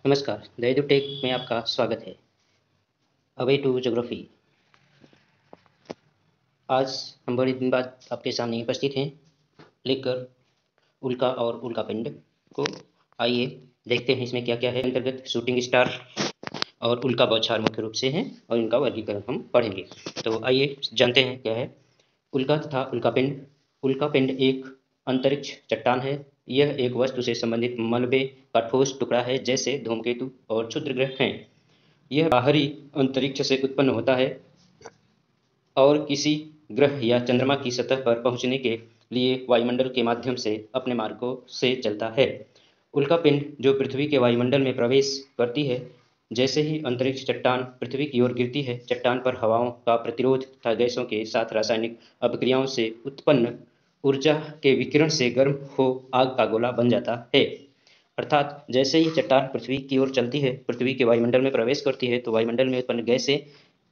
नमस्कार, दैदू टेक में आपका स्वागत है। Away to geography. आज हम बड़े दिन बाद आपके सामने उपस्थित हैं लेकर उल्का और उल्कापिंड को। आइए देखते हैं इसमें क्या क्या है। अंतर्गत शूटिंग स्टार और उल्का बौछार मुख्य रूप से हैं और इनका वर्गीकरण हम पढ़ेंगे। तो आइए जानते हैं क्या है उल्का तथा उल्कापिंड। उल्कापिंड एक अंतरिक्ष चट्टान है। यह एक वस्तु से संबंधित मलबे का ठोस टुकड़ा है, जैसे धूमकेतु और क्षुद्रग्रह हैं। यह बाहरी अंतरिक्ष से उत्पन्न होता है और किसी ग्रह या चंद्रमा की सतह पर पहुंचने के लिए वायुमंडल के माध्यम से अपने मार्गों से चलता है। उल्कापिंड जो पृथ्वी के वायुमंडल में प्रवेश करती है, जैसे ही अंतरिक्ष चट्टान पृथ्वी की ओर गिरती है, चट्टान पर हवाओं का प्रतिरोध तथा गैसों के साथ रासायनिक अभिक्रियाओं से उत्पन्न ऊर्जा के विकिरण से गर्म हो आग का गोला बन जाता है। अर्थात जैसे ही चट्टान पृथ्वी की ओर चलती है, पृथ्वी के वायुमंडल में प्रवेश करती है, तो वायुमंडल में उत्पन्न गैसें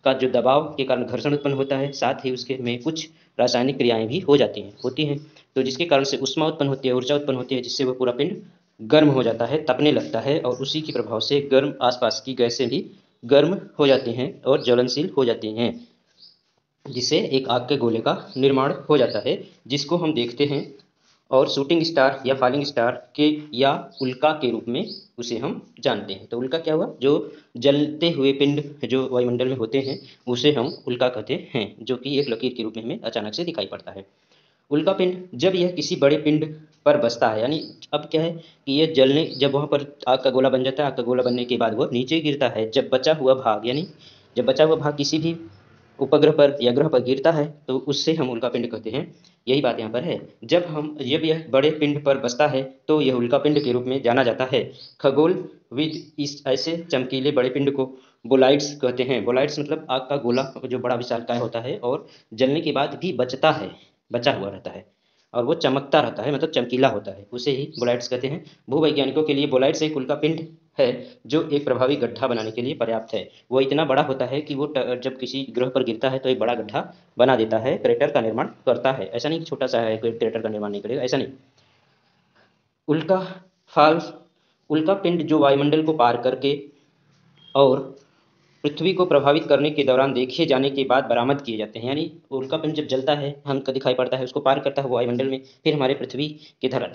का जो दबाव के कारण घर्षण उत्पन्न होता है, साथ ही उसके में कुछ रासायनिक क्रियाएं भी होती हैं, तो जिसके कारण से ऊष्मा उत्पन्न होती है, ऊर्जा उत्पन्न होती है, जिससे वो पूरा पिंड गर्म हो जाता है, तपने लगता है और उसी के प्रभाव से गर्म आसपास की गैसें भी गर्म हो जाती हैं और ज्वलनशील हो जाती हैं, जिससे एक आग के गोले का निर्माण हो जाता है, जिसको हम देखते हैं और शूटिंग स्टार या फॉलिंग स्टार के या उल्का के रूप में उसे हम जानते हैं। तो उल्का क्या हुआ? जो जलते हुए पिंड जो वायुमंडल में होते हैं, उसे हम उल्का कहते हैं, जो कि एक लकीर के रूप में हमें अचानक से दिखाई पड़ता है। उल्का पिंड जब यह किसी बड़े पिंड पर बसता है, यानी अब क्या है कि यह जलने जब वहाँ पर आग का गोला बन जाता है, आग का गोला बनने के बाद वह नीचे गिरता है। जब बचा हुआ भाग यानी जब बचा हुआ भाग किसी भी उपग्रह पर या ग्रह पर गिरता है, तो उससे हम उल्का पिंड कहते हैं। यही बात यहाँ पर है। जब यह बड़े पिंड पर बसता है, तो यह उल्का पिंड के रूप में जाना जाता है। खगोलविद इस ऐसे चमकीले बड़े पिंड को बोलाइट्स कहते हैं। बोलाइट्स मतलब आग का गोला जो बड़ा विशालकाय होता है और जलने के बाद भी बचा हुआ रहता है और वो चमकता रहता है, मतलब चमकीला होता है, उसे ही बोलाइट्स कहते हैं। भूवैज्ञानिकों के लिए बोलाइट्स एक उल्का पिंड है जो एक प्रभावी गड्ढा बनाने के लिए पर्याप्त है। वो इतना बड़ा होता है कि वो जब किसी ग्रह पर गिरता है तो एक बड़ा गड्ढा बना देता है, क्रेटर का निर्माण करता है। ऐसा नहीं कि छोटा सा है कोई क्रेटर का निर्माण नहीं करेगा, ऐसा नहीं। उल्का फाल्स उल्का पिंड जो वायुमंडल को पार करके और पृथ्वी को प्रभावित करने के दौरान देखे जाने के बाद बरामद किए जाते हैं। यानी उल्कापिंड जब जलता है, हमको दिखाई पड़ता है, उसको पार करता है वायुमंडल में, फिर हमारे पृथ्वी की धरती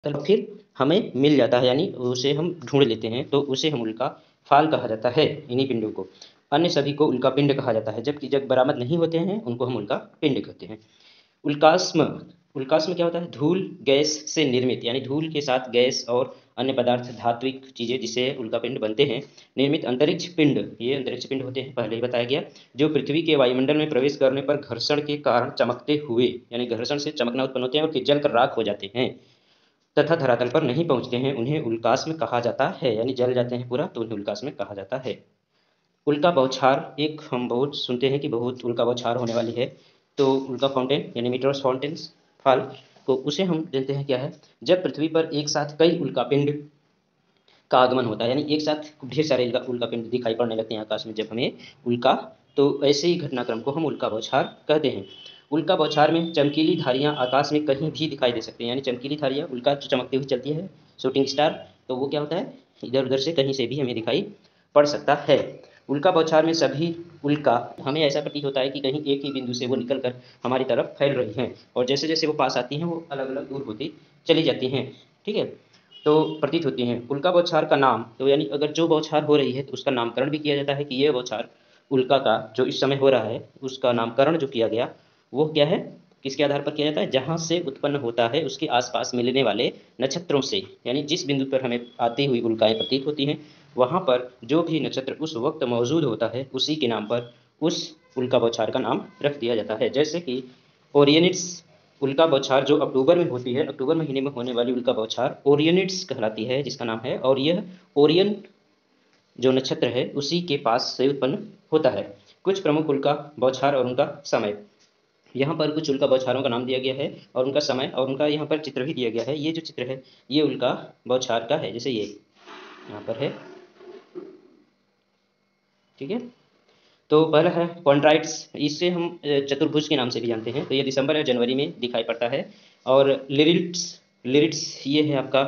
फिर हमें मिल जाता है, यानी उसे हम ढूंढ लेते हैं, तो उसे हम उल्का फाल कहा जाता है इन्हीं पिंडों को। अन्य सभी को उल्का पिंड कहा जाता है, जबकि जब बरामद नहीं होते हैं उनको हम उल्का पिंड कहते हैं। उल्कास्म उल्कास्म क्या होता है? धूल गैस से निर्मित, यानी धूल के साथ गैस और अन्य पदार्थ धात्विक चीजें जिससे उल्कापिंड बनते हैं, निर्मित अंतरिक्ष पिंड। ये अंतरिक्ष पिंड होते हैं, पहले ही बताया गया, जो पृथ्वी के वायुमंडल में प्रवेश करने पर घर्षण के कारण चमकते हुए, यानी घर्षण से चमकना उत्पन्न होते हैं और फिर जलकर राख हो जाते हैं तथा धरातल पर नहीं पहुंचते हैं, उन्हें उल्कास्म कहा जाता है। यानी जल जाते हैं पूरा, तो उन्हें उल्कास्म कहा जाता है। उल्का बौछार एक हम बहुत सुनते हैं कि बहुत उल्का बौछार होने वाली है, तो उल्का फाउंटेन यानी मीटर्स फाउंटेन्स फॉल, तो उसे हम जानते हैं क्या है। जब पृथ्वी पर एक साथ कई उल्कापिंड का आगमन होता है, यानी एक साथ ढेर सारे उल्कापिंड दिखाई पड़ने लगते हैं आकाश में, जब हमें उल्का, तो ऐसे ही घटनाक्रम को हम उल्का बौछार कहते हैं। उल्का बौछार में चमकीली धारियां आकाश में कहीं भी दिखाई दे सकती हैं, यानी चमकीली धारियां उल्का जो चमकती हुई चलती है, शूटिंग स्टार, तो वो क्या होता है, इधर उधर से कहीं से भी हमें दिखाई पड़ सकता है। उल्का बौछार में सभी उल्का हमें ऐसा प्रतीत होता है कि कहीं एक ही बिंदु से वो निकलकर हमारी तरफ फैल रही हैं, और जैसे जैसे वो पास आती हैं वो अलग अलग दूर होती चली जाती हैं। ठीक है, तो प्रतीत होती हैं। उल्का बौछार का नाम, तो यानी अगर जो बौछार हो रही है तो उसका नामकरण भी किया जाता है कि यह बौछार उल्का का जो इस समय हो रहा है, उसका नामकरण जो किया गया वो क्या है, किसके आधार पर किया जाता है? जहाँ से उत्पन्न होता है उसके आसपास मिलने वाले नक्षत्रों से, यानी जिस बिंदु पर हमें आती हुई उल्काएं प्रतीत होती हैं, वहाँ पर जो भी नक्षत्र उस वक्त मौजूद होता है, उसी के नाम पर उस उल्का बौछार का नाम रख दिया जाता है। जैसे कि ओरियनिड्स उल्का बौछार जो अक्टूबर में होती है, अक्टूबर महीने में होने वाली उल्का बौछार ओरियनिड्स कहलाती है, जिसका नाम है, और यह ओरियन जो नक्षत्र है उसी के पास से उत्पन्न होता है। कुछ प्रमुख उल्का बौछार और उनका समय, यहाँ पर कुछ उल्का बौछारों का नाम दिया गया है और उनका समय और उनका यहाँ पर चित्र भी दिया गया है। ये जो चित्र है ये उल्का बौछार का है, जैसे ये यहाँ पर है। ठीक है, तो पहला है कॉन्ड्राइट्स, इससे हम चतुर्भुज के नाम से भी जानते हैं, तो ये दिसंबर या जनवरी में दिखाई पड़ता है। और लिरिट्स लिरिट्स ये है आपका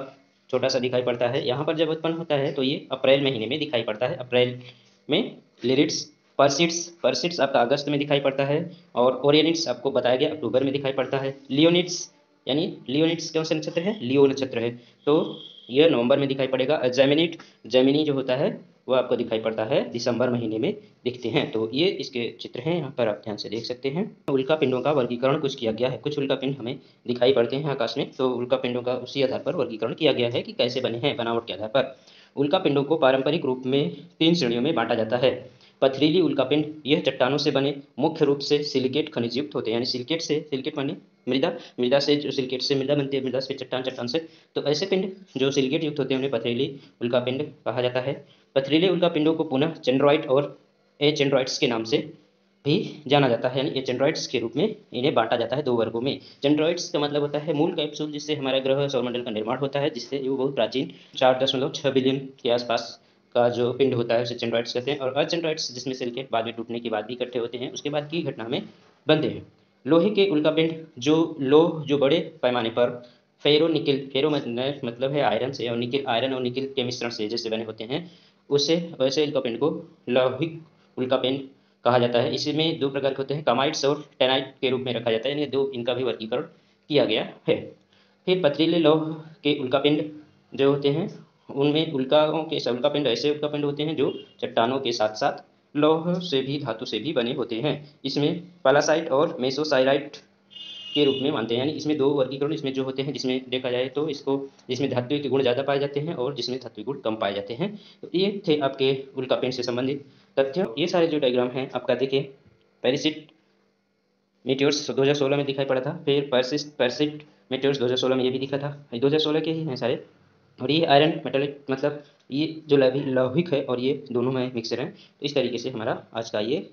छोटा सा दिखाई पड़ता है। यहाँ पर जब उत्पन्न होता है तो ये अप्रैल महीने में दिखाई पड़ता है। अप्रैल में लिरिड्स, पर्सिड्स आपका अगस्त में दिखाई पड़ता है, और ओरियनिड्स आपको बताया गया अक्टूबर में दिखाई पड़ता है। लियोनिड्स, यानी लियोनिड्स कौन सा नक्षत्र है? लियो नक्षत्र है, तो यह नवंबर में दिखाई पड़ेगा। जेमिनिड, जेमिनी जो होता है वो आपको दिखाई पड़ता है दिसंबर महीने में दिखते हैं। तो ये इसके चित्र हैं, यहाँ पर आप ध्यान से देख सकते हैं। उल्का पिंडों का वर्गीकरण कुछ किया गया है। कुछ उल्का पिंड हमें दिखाई पड़ते हैं आकाश में, तो उल्का पिंडों का उसी आधार पर वर्गीकरण किया गया है कि कैसे बने हैं, बनावट के आधार पर। उल्का पिंडों को पारंपरिक रूप में 3 श्रेणियों में बांटा जाता है। पथरीली उल्कापिंड, यह चट्टानों से बने मुख्य रूप से सिलिकेट खनिज युक्त होते हैं, यानी सिलिकेट से, सिलिकेट माने मृदा, मृदा से, जो सिलिकेट से मृदा बनती है, मृदा से चट्टान, चट्टान से, तो ऐसे पिंड जो सिलिकेट युक्त होते हैं उन्हें पथरीली उल्कापिंड कहा जाता है। पथरीले उल्कापिंडों को पुनः चंड्रॉइट और एचेंड्रॉइट्स के नाम से भी जाना जाता है, यानी एचेंड्रॉइट्स के रूप में इन्हें बांटा जाता है 2 वर्गों में। चंड्रॉइट्स का मतलब होता है मूल कैप्सूल जिससे हमारा ग्रह सौरमंडल का निर्माण होता है, जिससे वो बहुत प्राचीन 4.6 बिलियन के आसपास का जो पिंड होता है उसे चंड्रॉइड्स कहते हैं। और अचंड्रॉइड्स जिसमें सिलिकेट बाद में टूटने के बाद भी इकट्ठे होते हैं, उसके बाद की घटना में बनते हैं। लोहे के उल्कापिंड, जो लोह जो बड़े पैमाने पर फेरो निकिल, फेरो मतलब है आयरन से, और निकिल, आयरन और निकिल के मिश्रण से जैसे बने होते हैं, उससे वैसे उल्कापिंड को लौहिक उल्कापिंड कहा जाता है। इसमें 2 प्रकार के होते हैं, कामाइट्स और टेनाइट के रूप में रखा जाता है, यानी 2 इनका भी वर्गीकरण किया गया है। फिर पथरीले लौह के उल्कापिंड जो होते हैं, उनमें उल्कापिंड ऐसे उल्कापिंड होते हैं जो चट्टानों के साथ साथ लौह से भी, धातु से भी बने होते हैं। इसमें पालासाइट और मेसोसाइराइट के रूप में मानते हैं, यानी इसमें 2 वर्गीकरण इसमें जो होते हैं, जिसमें देखा जाए तो इसको, जिसमें धात्विक के गुण ज़्यादा पाए जाते हैं और जिसमें धात्विक गुण कम पाए जाते हैं। तो ये थे आपके उल्कापिंड से संबंधित तथ्य। ये सारे जो डायग्राम हैं आपका देखिए, पेरिसिट मीटियोर्स 2016 में दिखाई पड़ा था, फिर परसिट मीटियोर्स 2016 में ये भी दिखा था, 2016 के ही हैं सारे। और ये आयरन मेटालिक, मतलब ये जो लौहिक है और ये दोनों में मिक्सर हैं। तो इस तरीके से हमारा आज का ये